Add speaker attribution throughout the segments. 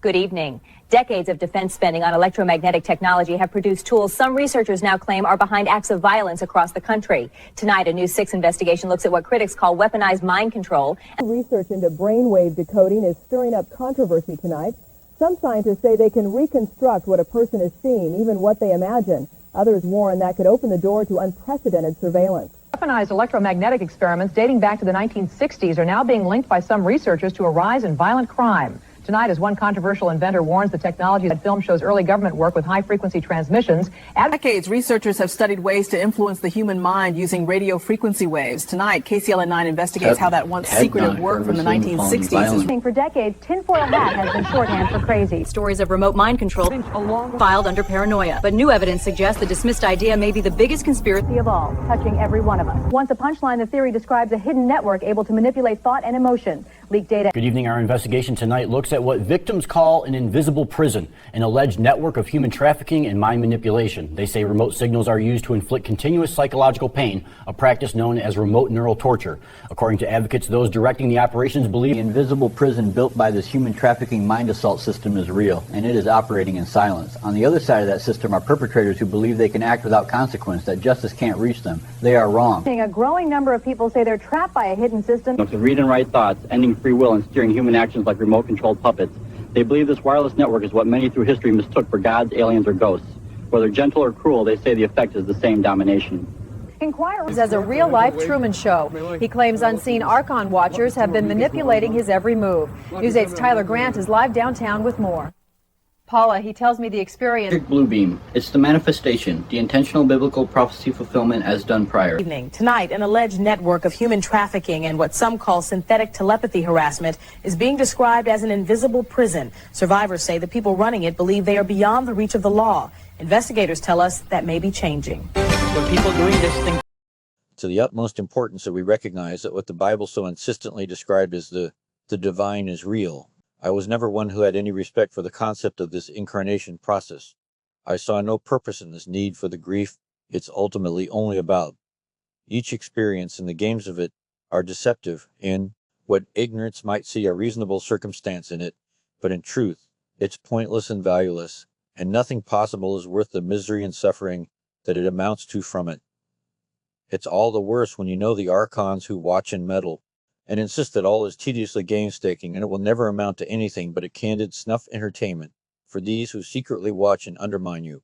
Speaker 1: Good evening. Decades of defense spending on electromagnetic technology have produced tools some researchers now claim are behind acts of violence across the country. Tonight, a News 6 investigation looks at what critics call weaponized mind control.
Speaker 2: Research into brainwave decoding is stirring up controversy tonight. Some scientists say they can reconstruct what a person is seeing, even what they imagine. Others warn that could open the door to unprecedented surveillance.
Speaker 3: Weaponized electromagnetic experiments dating back to the 1960s are now being linked by some researchers to a rise in violent crime. Tonight, as one controversial inventor warns the technology that film shows early government work with high-frequency transmissions.
Speaker 4: For decades, researchers have studied ways to influence the human mind using radio frequency waves. Tonight, KCLN9 investigates how that once secretive work from the 1960s is...
Speaker 1: For decades, tinfoil hat has been shorthand for crazy. Stories of remote mind control filed under paranoia. But new evidence suggests the dismissed idea may be the biggest conspiracy of all, touching every one of us. Once a punchline, the theory describes a hidden network able to manipulate thought and emotion. Leaked data.
Speaker 5: Good evening. Our investigation tonight looks at what victims call an invisible prison, an alleged network of human trafficking and mind manipulation. They say remote signals are used to inflict continuous psychological pain, a practice known as remote neural torture. According to advocates, those directing the operations believe
Speaker 6: the invisible prison built by this human trafficking mind assault system is real, and it is operating in silence. On the other side of that system are perpetrators who believe they can act without consequence, that justice can't reach them. They are wrong.
Speaker 1: A growing number of people say they're trapped by a hidden system.
Speaker 7: To read and write thoughts, ending free will and steering human actions like remote-controlled puppets. They believe this wireless network is what many through history mistook for gods, aliens, or ghosts. Whether gentle or cruel, they say the effect is the same: domination.
Speaker 3: Inquirer as a real-life Truman Show. He claims unseen Archon watchers have been manipulating his every move. News 8's Tyler Grant is live downtown with more. Paula, he tells me the experience...
Speaker 6: Blue beam. It's the manifestation, the intentional biblical prophecy fulfillment as done prior.
Speaker 8: Evening. Tonight, an alleged network of human trafficking and what some call synthetic telepathy harassment is being described as an invisible prison. Survivors say the people running it believe they are beyond the reach of the law. Investigators tell us that may be changing.
Speaker 6: When people doing this thing...
Speaker 9: To the utmost importance that we recognize that what the Bible so insistently described as the divine is real. I was never one who had any respect for the concept of this incarnation process. I saw no purpose in this need for the grief it's ultimately only about. Each experience and the games of it are deceptive in what ignorance might see a reasonable circumstance in it, but in truth, it's pointless and valueless, and nothing possible is worth the misery and suffering that it amounts to from it. It's all the worse when you know the archons who watch and meddle, and insist that all is tediously gainstaking, and it will never amount to anything but a candid snuff entertainment for these who secretly watch and undermine you.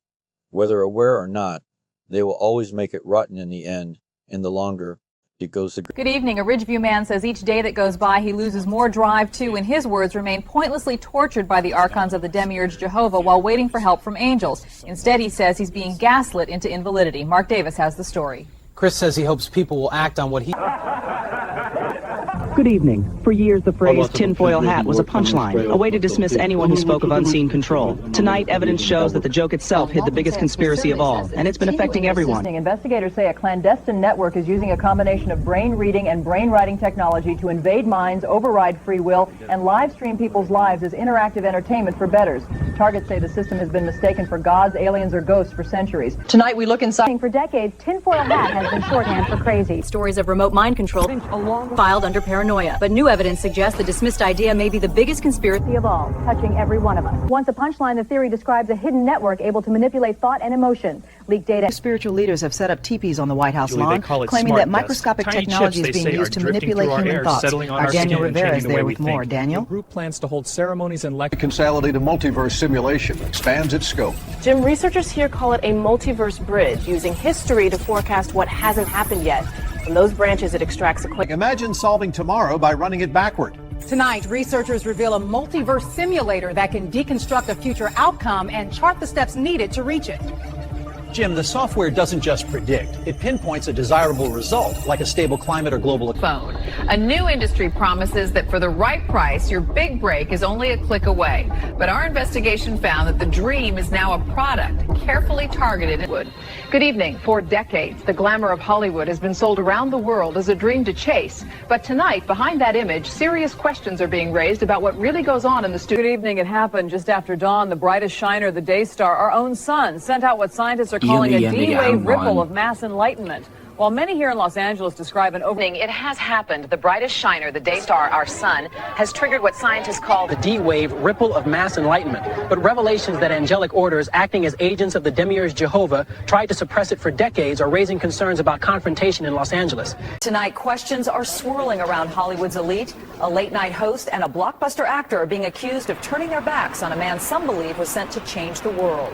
Speaker 9: Whether aware or not, they will always make it rotten in the end, and the longer it goes the...
Speaker 3: Good evening. A Ridgeview man says each day that goes by he loses more drive to, in his words, remain pointlessly tortured by the archons of the demiurge Jehovah while waiting for help from angels. Instead, he says he's being gaslit into invalidity. Mark Davis has the story.
Speaker 10: Chris says he hopes people will act on what he...
Speaker 11: Good evening. For years, the phrase tinfoil hat was a punchline, a way to dismiss anyone who spoke of unseen control. Tonight, evidence shows that the joke itself hid the biggest conspiracy of all, and it's been affecting everyone.
Speaker 3: Investigators say a clandestine network is using a combination of brain reading and brain writing technology to invade minds, override free will, and live stream people's lives as interactive entertainment for bettors. Targets say the system has been mistaken for gods, aliens, or ghosts for centuries. Tonight, we look inside.
Speaker 1: For decades, tinfoil hat has been shorthand for crazy. Stories of remote mind control filed under paranoia. But new evidence suggests the dismissed idea may be the biggest conspiracy of all, touching every one of us. Once a punchline, the theory describes a hidden network able to manipulate thought and emotion. Leaked data.
Speaker 11: Spiritual leaders have set up teepees on the White House
Speaker 12: Julie,
Speaker 11: lawn, claiming that microscopic technology is being used to manipulate human thoughts. Our Daniel Rivera is there with more. Daniel?
Speaker 12: The group plans to hold ceremonies and lectures.
Speaker 13: Consolidated multiverse simulation expands its scope.
Speaker 14: Jim, researchers here call it a multiverse bridge, using history to forecast what hasn't happened yet. From those branches, it extracts a
Speaker 13: Imagine solving tomorrow by running it backward.
Speaker 3: Tonight, researchers reveal a multiverse simulator that can deconstruct a future outcome and chart the steps needed to reach it.
Speaker 10: Jim, the software doesn't just predict. It pinpoints a desirable result, like a stable climate or global...
Speaker 15: Phone. A new industry promises that for the right price, your big break is only a click away. But our investigation found that the dream is now a product carefully targeted at Hollywood. Good evening. For decades, the glamour of Hollywood has been sold around the world as a dream to chase. But tonight, behind that image, serious questions are being raised about what really goes on in the studio.
Speaker 3: Good evening. It happened just after dawn. The brightest shiner, the day star, our own sun, sent out what scientists are calling a D-wave ripple of mass enlightenment.
Speaker 16: While many here in Los Angeles describe an opening, it has happened. The brightest shiner, the day star, our sun, has triggered what scientists call
Speaker 17: the D-wave ripple of mass enlightenment. But revelations that angelic orders acting as agents of the demiurge Jehovah tried to suppress it for decades are raising concerns about confrontation in Los Angeles.
Speaker 1: Tonight, questions are swirling around Hollywood's elite. A late-night host and a blockbuster actor are being accused of turning their backs on a man some believe was sent to change the world.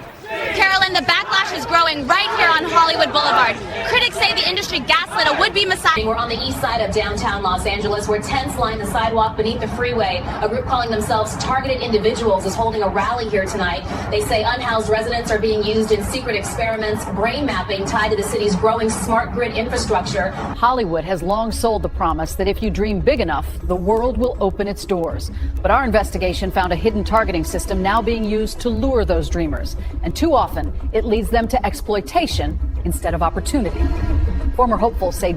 Speaker 18: Carolyn, the backlash is growing right here on Hollywood Boulevard. Critics say the industry gaslit a would-be messiah.
Speaker 1: We're on the east side of downtown Los Angeles, where tents line the sidewalk beneath the freeway. A group calling themselves Targeted Individuals is holding a rally here tonight. They say unhoused residents are being used in secret experiments, brain mapping tied to the city's growing smart grid infrastructure. Hollywood has long sold the promise that if you dream big enough, the world will open its doors. But our investigation found a hidden targeting system now being used to lure those dreamers. And too often, it leads them to exploitation instead of opportunity. Former hopefuls say